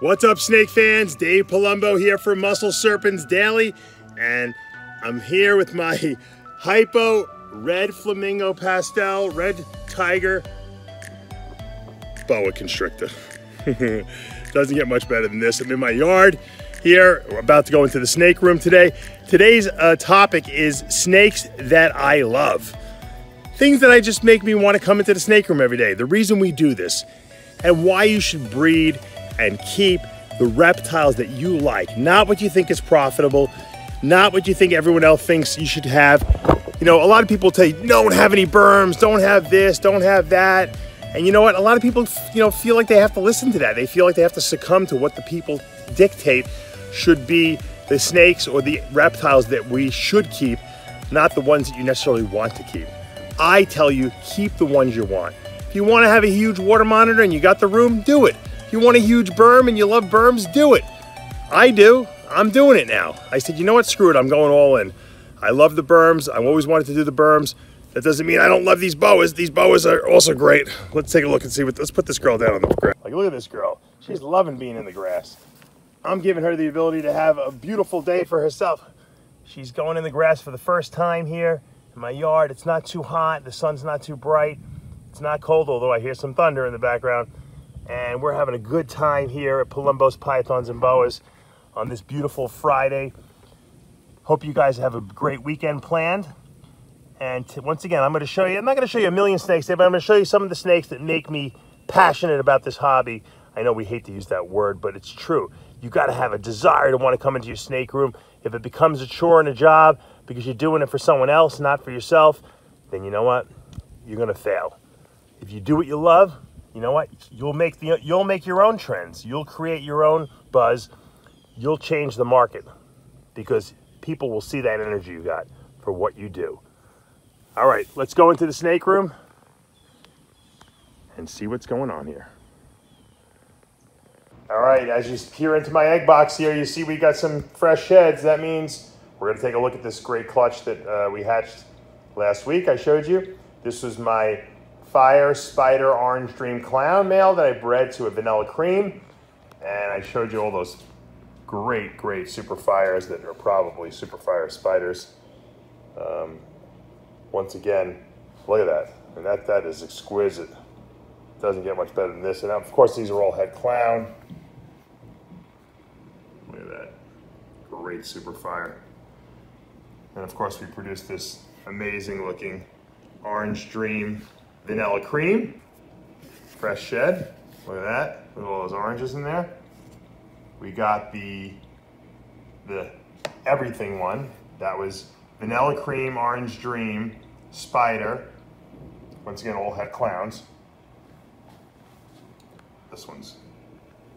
What's up, snake fans? Dave Palumbo here for Muscle Serpents Daily, and I'm here with my Heipo Red Flamingo Pastel Red Tiger Boa Constrictor. Doesn't get much better than this. I'm in my yard here. We're about to go into the snake room today. Today's topic is snakes that I love. Things that just make me want to come into the snake room every day. The reason we do this and why you should breed and keep the reptiles that you like, not what you think is profitable, not what you think everyone else thinks you should have. You know, a lot of people tell you, don't have any berms, don't have this, don't have that. And you know what? A lot of people, feel like they have to listen to that. They feel like they have to succumb to what the people dictate should be the snakes or the reptiles that we should keep, not the ones that you necessarily want to keep. I tell you, keep the ones you want. If you want to have a huge water monitor and you got the room, do it. If you want a huge berm and you love berms, do it. I do. I'm doing it now. I said, you know what? Screw it. I'm going all in. I love the berms. I've always wanted to do the berms. That doesn't mean I don't love these boas. These boas are also great. Let's take a look and see let's put this girl down on the grass. Like, look at this girl. She's loving being in the grass. I'm giving her the ability to have a beautiful day for herself. She's going in the grass for the first time here in my yard. It's not too hot. The sun's not too bright. It's not cold, although I hear some thunder in the background. And we're having a good time here at Palumbo's Pythons and Boas on this beautiful Friday. Hope you guys have a great weekend planned. And once again, I'm not going to show you a million snakes today, but I'm going to show you some of the snakes that make me passionate about this hobby. I know we hate to use that word, but it's true. You got to have a desire to want to come into your snake room. If it becomes a chore and a job because you're doing it for someone else, not for yourself, then you know what? You're going to fail. If you do what you love, you know what? You'll make your own trends. You'll create your own buzz. You'll change the market because people will see that energy you got for what you do. All right, let's go into the snake room and see what's going on here. All right, as you peer into my egg box here, you see we got some fresh heads. That means we're gonna take a look at this great clutch that we hatched last week. I showed you. This was my Fire Spider Orange Dream Clown male that I bred to a vanilla cream. And I showed you all those great super fires that are probably super fire spiders. Once again, look at that. And that is exquisite. Doesn't get much better than this. And of course, these are all head clown. Look at that. Great super fire. And of course, we produced this amazing looking Orange Dream Vanilla Cream. Fresh shed. Look at that. Look at all those oranges in there. We got the everything one. That was Vanilla Cream, Orange Dream, Spider. Once again, all head clowns. This one's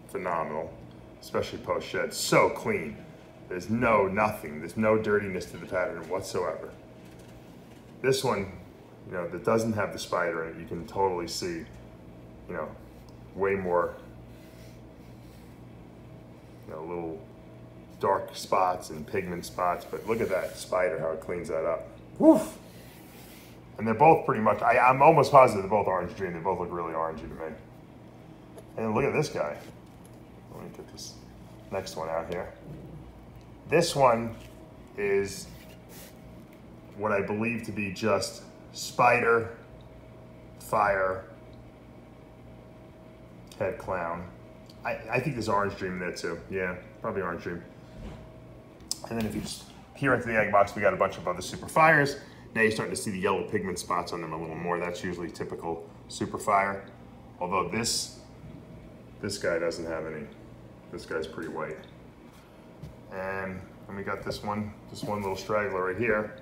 phenomenal, especially post shed. So clean. There's nothing. There's no dirtiness to the pattern whatsoever. This one, that doesn't have the spider in it, you can totally see, way more, little dark spots and pigment spots, but look at that spider, how it cleans that up. Woof! And they're both pretty much, I'm almost positive they're both orange dream. They both look really orangey to me. And look at this guy. Let me get this next one out here. This one is what I believe to be just spider, fire, head clown. I think there's orange dream in there too. Yeah, probably orange dream. And then if you just peer into the egg box, we got a bunch of other super fires. Now you're starting to see the yellow pigment spots on them a little more. That's usually typical super fire. Although this guy doesn't have any. This guy's pretty white. And then we got this one little straggler right here,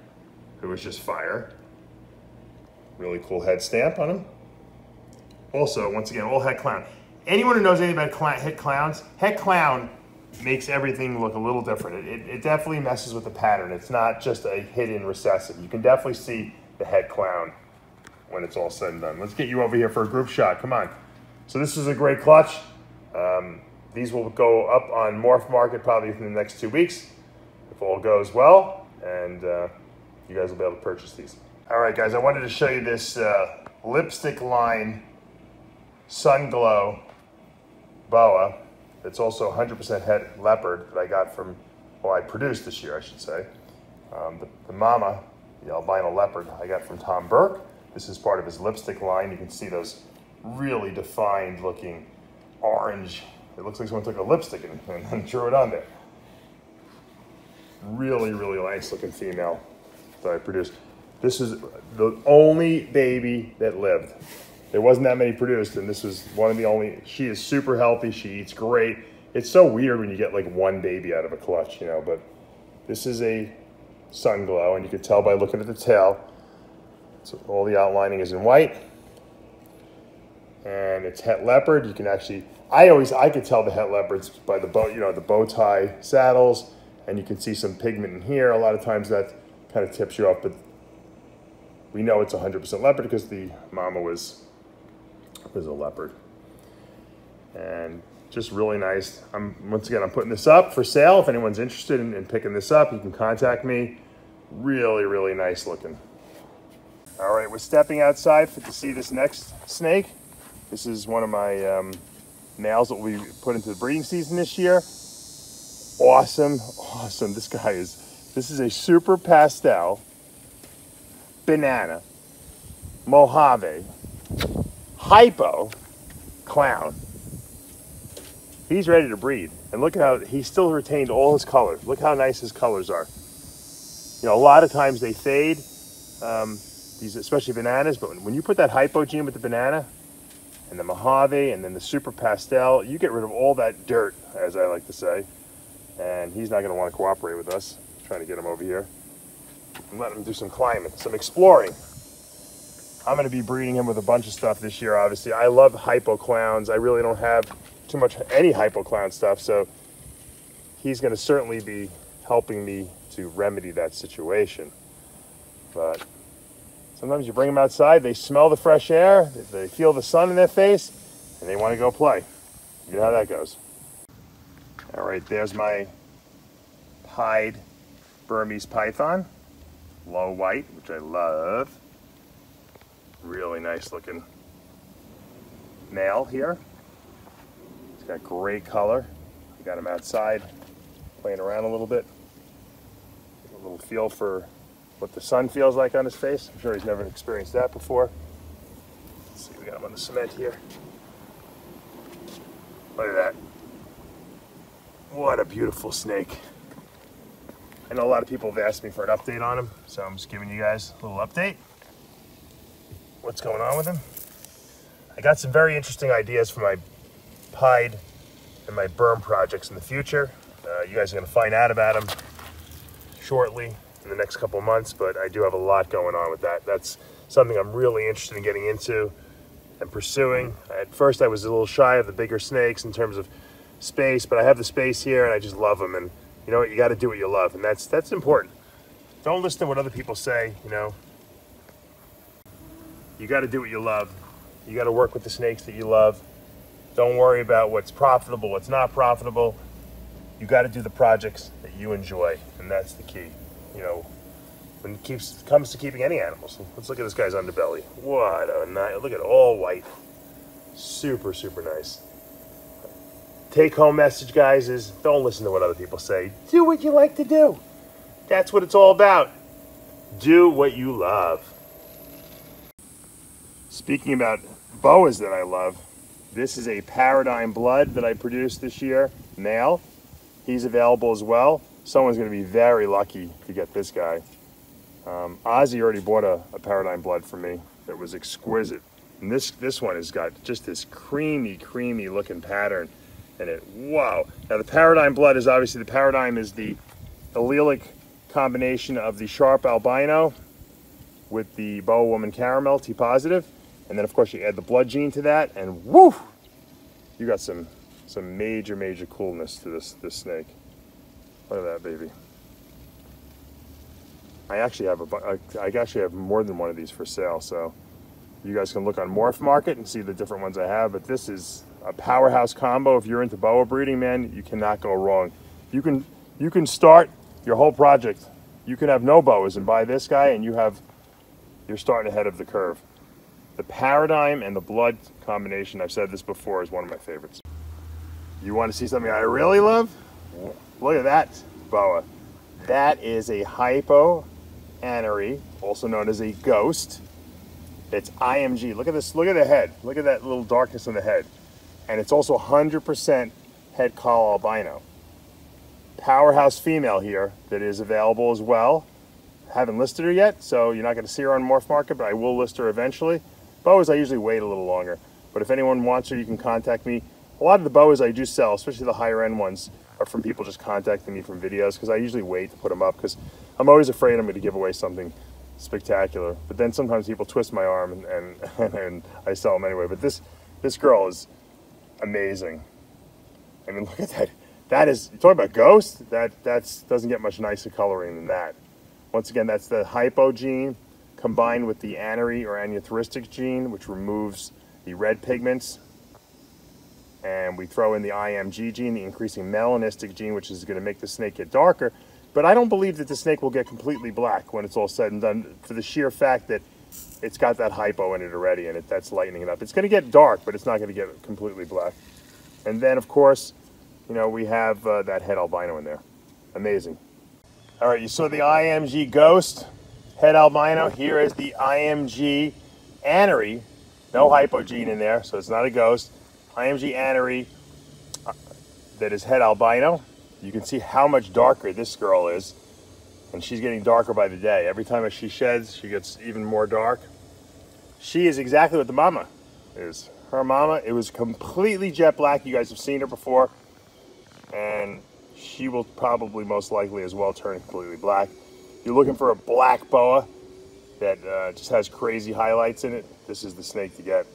who is just fire. Really cool head stamp on him. Also, once again, all head clown. Anyone who knows anything about head clowns, head clown makes everything look a little different. It definitely messes with the pattern. It's not just a hidden recessive. You can definitely see the head clown when it's all said and done. Let's get you over here for a group shot. Come on. So this is a great clutch. These will go up on Morph Market probably within the next 2 weeks, if all goes well, and you guys will be able to purchase these. All right, guys, I wanted to show you this lipstick line Sun Glow Boa. It's also 100% het leopard that I got from, well, I produced this year, I should say. The mama, the albino leopard, I got from Tom Burke. This is part of his lipstick line. You can see those really defined looking orange. It looks like someone took a lipstick and drew it on there. Really, really nice looking female that I produced. This is the only baby that lived. There wasn't that many produced, and this was one of the only. She is super healthy. She eats great. It's so weird when you get like one baby out of a clutch, you know, but this is a sun glow, and you can tell by looking at the tail. So all the outlining is in white, and it's het leopard. You can actually, I could tell the het leopards by the bow, you know, the bow tie saddles. And you can see some pigment in here. A lot of times that kind of tips you off, but we know it's 100% leopard because the mama was a leopard. And just really nice. Once again, I'm putting this up for sale. If anyone's interested in picking this up, you can contact me. Really, really nice looking. All right, we're stepping outside to see this next snake. This is one of my males that we put into the breeding season this year. Awesome, awesome. This is a super pastel banana Mojave Heipo clown. He's ready to breed. And look at how he still retained all his colors. Look how nice his colors are. You know, a lot of times they fade, these especially bananas, but when you put that Heipo gene with the banana and the Mojave and then the super pastel, you get rid of all that dirt, as I like to say. And he's not going to want to cooperate with us. I'm trying to get him over here and let him do some climbing, some exploring. I'm going to be breeding him with a bunch of stuff this year, obviously. I love Heipo clowns. I really don't have too much any Heipo clown stuff, so he's going to certainly be helping me to remedy that situation. But sometimes you bring them outside, they smell the fresh air, they feel the sun in their face, and they want to go play. You know how that goes. All right, there's my pied Burmese python, low white, which I love. Really nice looking male here. He's got great color. I got him outside playing around a little bit. Get a little feel for what the sun feels like on his face. I'm sure he's never experienced that before. Let's see, we got him on the cement here. Look at that. What a beautiful snake. I know a lot of people have asked me for an update on him, so I'm just giving you guys a little update. What's going on with him? I got some very interesting ideas for my pied and my berm projects in the future. You guys are going to find out about them shortly in the next couple of months, but I do have a lot going on with that. That's something I'm really interested in getting into and pursuing. At first I was a little shy of the bigger snakes in terms of space, but I have the space here and I just love them. And you know what, you got to do what you love, and that's important. Don't listen to what other people say. You know, you got to do what you love. You got to work with the snakes that you love. Don't worry about what's profitable, what's not profitable. You got to do the projects that you enjoy, and that's the key. You know, when it comes to keeping any animals. Let's look at this guy's underbelly. What a nice, look at it, all white. Super, super nice. Take home message, guys, is don't listen to what other people say. Do what you like to do. That's what it's all about. Do what you love. Speaking about boas that I love, this is a Paradigm blood that I produced this year, male. He's available as well. Someone's going to be very lucky to get this guy. Ozzy already bought a Paradigm blood for me that was exquisite. And this one has got just this creamy, creamy looking pattern. And wow. Now the Paradigm blood is obviously, the Paradigm is the allelic combination of the sharp albino with the Boa woman caramel, T positive. And then of course you add the blood gene to that and woo! You got some major, major coolness to this snake. Look at that baby. I actually have more than one of these for sale, so you guys can look on Morph Market and see the different ones I have, but this is a powerhouse combo. If you're into boa breeding, man, you cannot go wrong. You can start your whole project. You can have no boas and buy this guy, and you're starting ahead of the curve. The Paradigm and the blood combination, I've said this before, is one of my favorites. You want to see something I really love? Look at that boa. That is a HypoNuri, also known as a ghost. It's IMG. Look at this, look at the head. Look at that little darkness on the head. And it's also 100% head call albino. Powerhouse female here that is available as well. Haven't listed her yet, so you're not going to see her on Morph Market, but I will list her eventually. Boas, I usually wait a little longer. But if anyone wants her, you can contact me. A lot of the boas I do sell, especially the higher end ones, are from people just contacting me from videos, because I usually wait to put them up, because I'm always afraid I'm going to give away something spectacular. But then sometimes people twist my arm and I sell them anyway. But this girl is amazing. I mean, look at that. That is, you're talking about ghost? That doesn't get much nicer coloring than that. Once again, that's the Heipo gene combined with the Anuri or aneuphoristic gene, which removes the red pigments. And we throw in the IMG gene, the increasing melanistic gene, which is going to make the snake get darker. But I don't believe that the snake will get completely black when it's all said and done, for the sheer fact that it's got that hypo in it already, and that's lightening it up. It's going to get dark, but it's not going to get completely black. And then, of course, you know, we have that head albino in there. Amazing. All right, you saw the IMG ghost, head albino. Here is the IMG Anuri. No hypo gene in there, so it's not a ghost. IMG Anuri that is head albino. You can see how much darker this girl is, and she's getting darker by the day. Every time she sheds, she gets even more dark. She is exactly what the mama is. Her mama, it was completely jet black. You guys have seen her before, and she will probably most likely as well turn completely black. You're looking for a black boa that just has crazy highlights in it. This is the snake to get.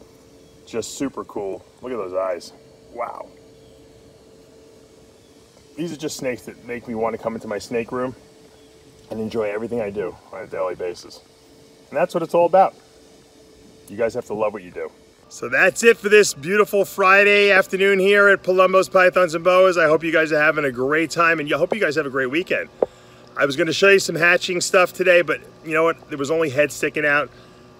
Just super cool. Look at those eyes. Wow. These are just snakes that make me want to come into my snake room and enjoy everything I do on a daily basis. And that's what it's all about. You guys have to love what you do. So that's it for this beautiful Friday afternoon here at Palumbo's Pythons and Boas. I hope you guys are having a great time, and I hope you guys have a great weekend. I was going to show you some hatching stuff today, but you know what? There was only head sticking out.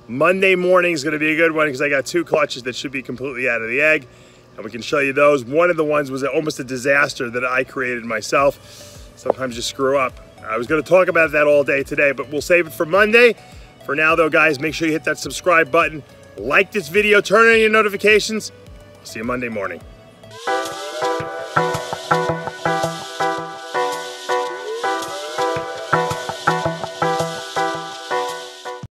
Monday morning is going to be a good one because I got 2 clutches that should be completely out of the egg, and we can show you those. One of the ones was almost a disaster that I created myself. Sometimes you screw up. I was going to talk about that all day today, but we'll save it for Monday. For now though, guys, make sure you hit that subscribe button, like this video, turn on your notifications. See you Monday morning.